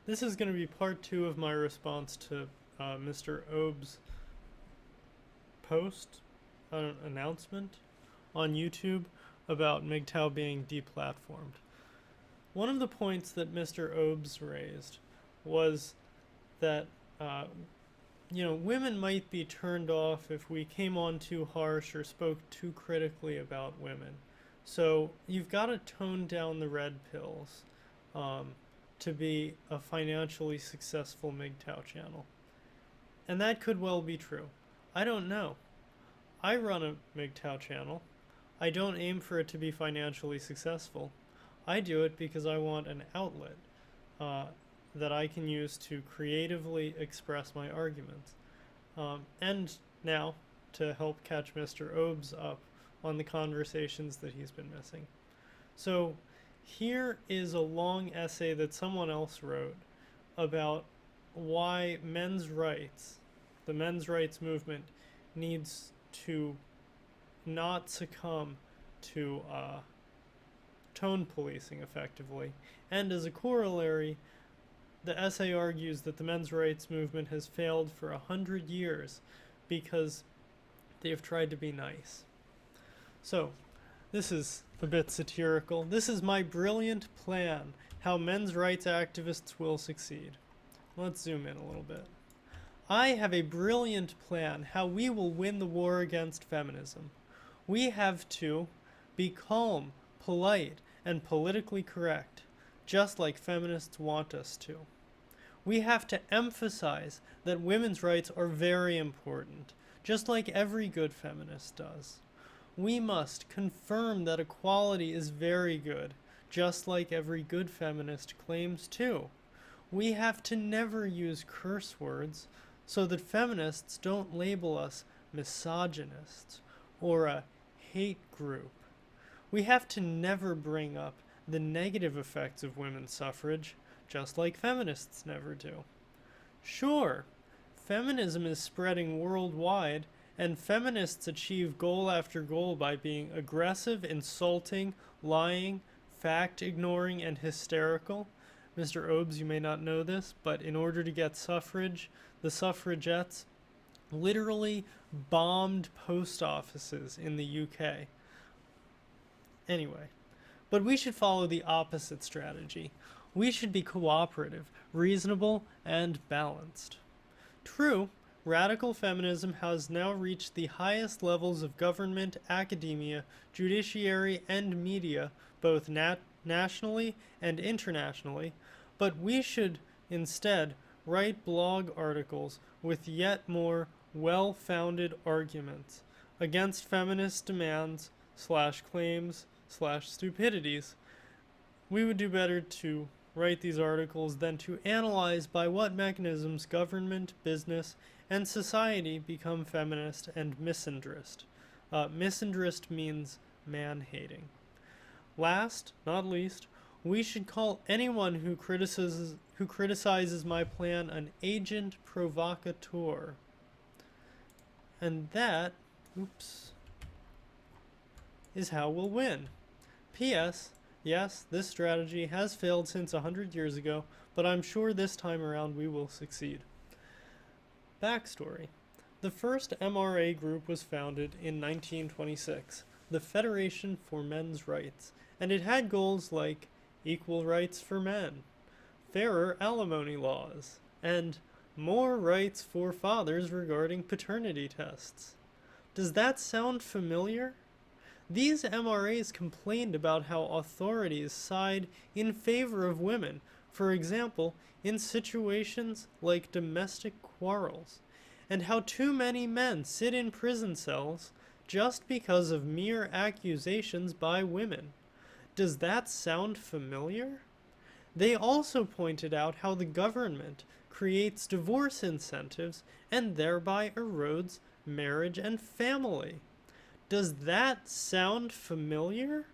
This is going to be part 2 of my response to Mr. Obe's post, announcement on YouTube about MGTOW being deplatformed. One of the points that Mr. Obes raised was that women might be turned off if we came on too harsh or spoke too critically about women. So you've got to tone down the red pills to be a financially successful MGTOW channel. And that could well be true. I don't know. I run a MGTOW channel. I don't aim for it to be financially successful. I do it because I want an outlet that I can use to creatively express my arguments. And now, to help catch Mr. Obes up on the conversations that he's been missing. So here is a long essay that someone else wrote about why men's rights, the men's rights movement, needs to not succumb to tone policing effectively. And as a corollary, the essay argues that the men's rights movement has failed for 100 years because they have tried to be nice. So, this is a bit satirical. This is my brilliant plan how men's rights activists will succeed. Let's zoom in a little bit. I have a brilliant plan how we will win the war against feminism. We have to be calm, polite, and politically correct, just like feminists want us to. We have to emphasize that women's rights are very important, just like every good feminist does. We must confirm that equality is very good, just like every good feminist claims to. We have to never use curse words so that feminists don't label us misogynists or a hate group. We have to never bring up the negative effects of women's suffrage, just like feminists never do. Sure, feminism is spreading worldwide, and feminists achieve goal after goal by being aggressive, insulting, lying, fact-ignoring, and hysterical. Mr. Obes, you may not know this, but in order to get suffrage, the suffragettes literally bombed post offices in the UK. Anyway, but we should follow the opposite strategy. We should be cooperative, reasonable, and balanced. True, radical feminism has now reached the highest levels of government, academia, judiciary, and media, both nationally and internationally, but we should instead write blog articles with yet more well-founded arguments against feminist demands / claims / stupidities. We would do better to write these articles than to analyze by what mechanisms government, business, and society become feminist and misandrist. Misandrist means man-hating. Last, not least, we should call anyone who criticizes my plan an agent provocateur. And that, is how we'll win. P.S. Yes, this strategy has failed since 100 years ago, but I'm sure this time around we will succeed. Backstory. The first MRA group was founded in 1926, the Federation for Men's Rights, and it had goals like equal rights for men, fairer alimony laws, and more rights for fathers regarding paternity tests. Does that sound familiar? These MRAs complained about how authorities side in favor of women, for example, in situations like domestic quarrels, and how too many men sit in prison cells just because of mere accusations by women. Does that sound familiar? They also pointed out how the government creates divorce incentives and thereby erodes marriage and family. Does that sound familiar?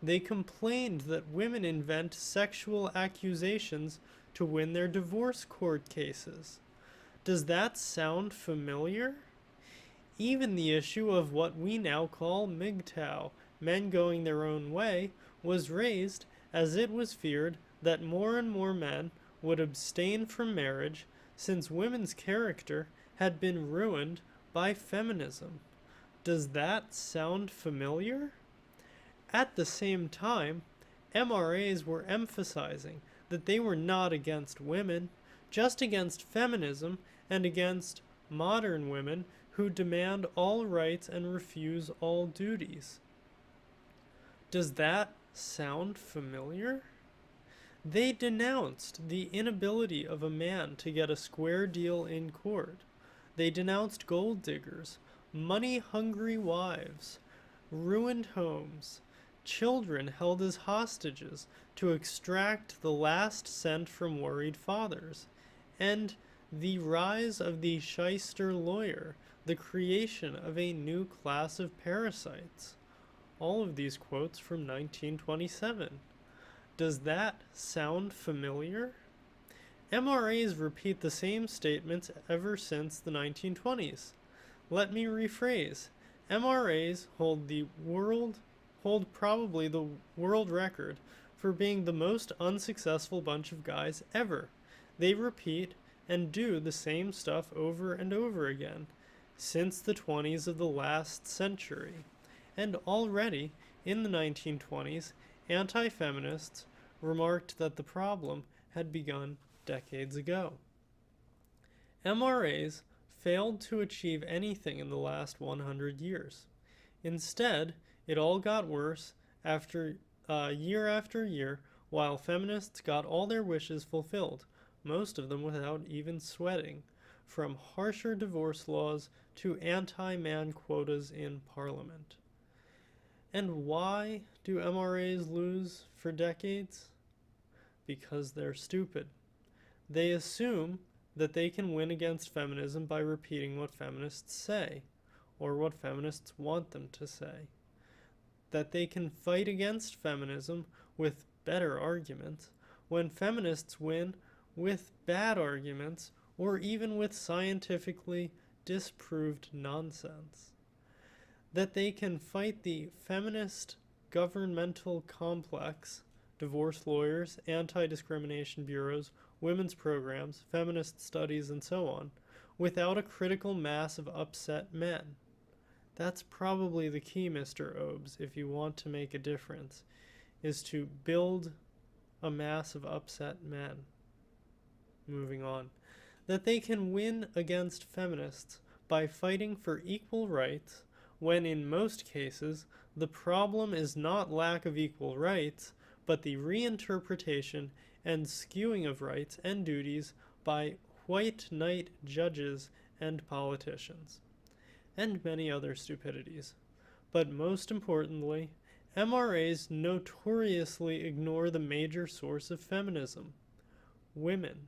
They complained that women invent sexual accusations to win their divorce court cases. Does that sound familiar? Even the issue of what we now call MGTOW, men going their own way, was raised as it was feared that more and more men would abstain from marriage since women's character had been ruined by feminism. Does that sound familiar? At the same time, MRAs were emphasizing that they were not against women, just against feminism and against modern women who demand all rights and refuse all duties. Does that sound familiar? They denounced the inability of a man to get a square deal in court. They denounced gold diggers, money-hungry wives, ruined homes, children held as hostages to extract the last cent from worried fathers, and the rise of the shyster lawyer, the creation of a new class of parasites. All of these quotes from 1927. Does that sound familiar? MRAs repeat the same statements ever since the 1920s. Let me rephrase. MRAs hold probably the world record for being the most unsuccessful bunch of guys ever. They repeat and do the same stuff over and over again since the 20s of the last century. And already in the 1920s, anti-feminists remarked that the problem had begun decades ago. MRAs failed to achieve anything in the last 100 years. Instead, it all got worse year after year, while feminists got all their wishes fulfilled, most of them without even sweating, from harsher divorce laws to anti-man quotas in Parliament. And why do MRAs lose for decades? Because they're stupid. They assume that they can win against feminism by repeating what feminists say, or what feminists want them to say. That they can fight against feminism with better arguments, when feminists win with bad arguments, or even with scientifically disproved nonsense. That they can fight the feminist governmental complex, divorce lawyers, anti-discrimination bureaus, women's programs, feminist studies, and so on, without a critical mass of upset men. That's probably the key, Mr. Obes, if you want to make a difference, is to build a mass of upset men. Moving on. That they can win against feminists by fighting for equal rights, when in most cases the problem is not lack of equal rights, but the reinterpretation and skewing of rights and duties by white knight judges and politicians, and many other stupidities. But most importantly, MRAs notoriously ignore the major source of feminism: women.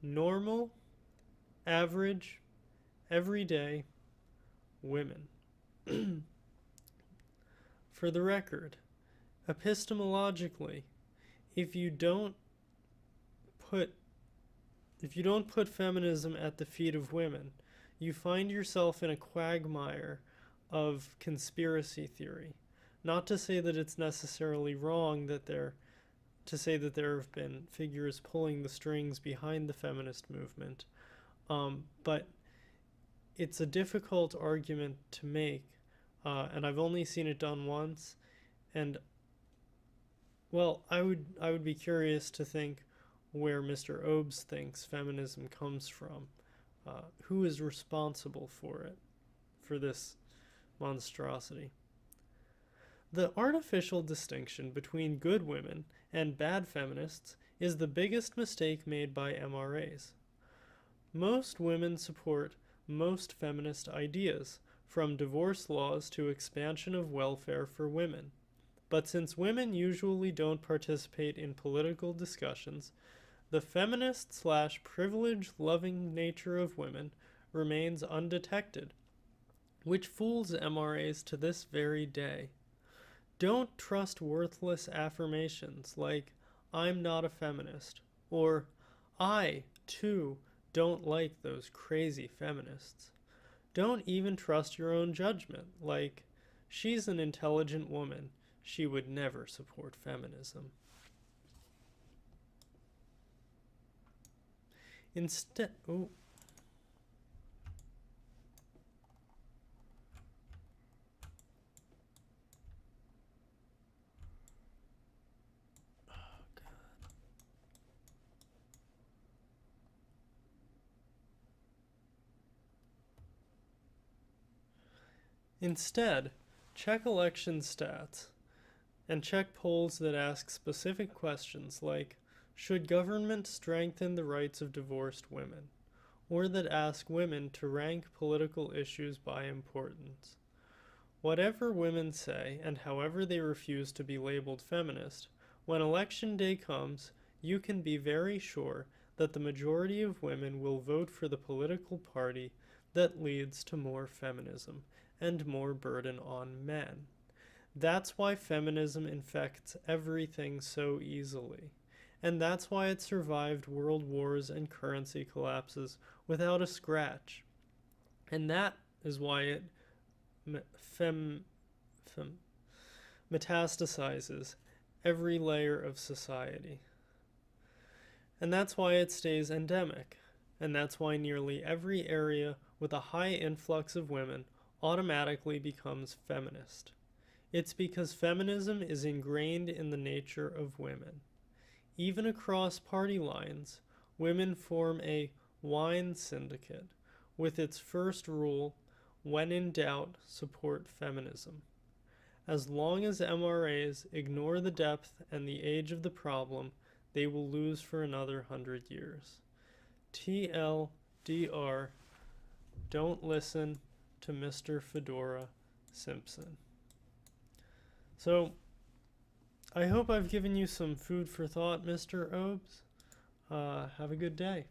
Normal, average, everyday women. For the record, epistemologically, if you don't put feminism at the feet of women, you find yourself in a quagmire of conspiracy theory. Not to say that it's necessarily wrong to say that there have been figures pulling the strings behind the feminist movement, but it's a difficult argument to make, and I've only seen it done once, and well, I would be curious to think where Mr. Obes thinks feminism comes from. Who is responsible for it, for this monstrosity? The artificial distinction between good women and bad feminists is the biggest mistake made by MRAs. Most women support most feminist ideas, from divorce laws to expansion of welfare for women. But since women usually don't participate in political discussions, the feminist/privilege-loving nature of women remains undetected, which fools MRAs to this very day. Don't trust worthless affirmations like, "I'm not a feminist," or "I, too, don't like those crazy feminists." Don't even trust your own judgment, like, "She's an intelligent woman. She would never support feminism." Instead, oh, instead, check election stats and check polls that ask specific questions like, should government strengthen the rights of divorced women? Or that ask women to rank political issues by importance. Whatever women say, and however they refuse to be labeled feminist, when election day comes, you can be very sure that the majority of women will vote for the political party that leads to more feminism and more burden on men. That's why feminism infects everything so easily. And that's why it survived world wars and currency collapses without a scratch. And that is why it metastasizes every layer of society. And that's why it stays endemic. And that's why nearly every area with a high influx of women automatically becomes feminist. It's because feminism is ingrained in the nature of women. Even across party lines, women form a wine syndicate with its first rule, when in doubt, support feminism. As long as MRAs ignore the depth and the age of the problem, they will lose for another 100 years. TLDR, don't listen to Mr. Fedora Simpson. So, I hope I've given you some food for thought, Mr. Obes. Have a good day.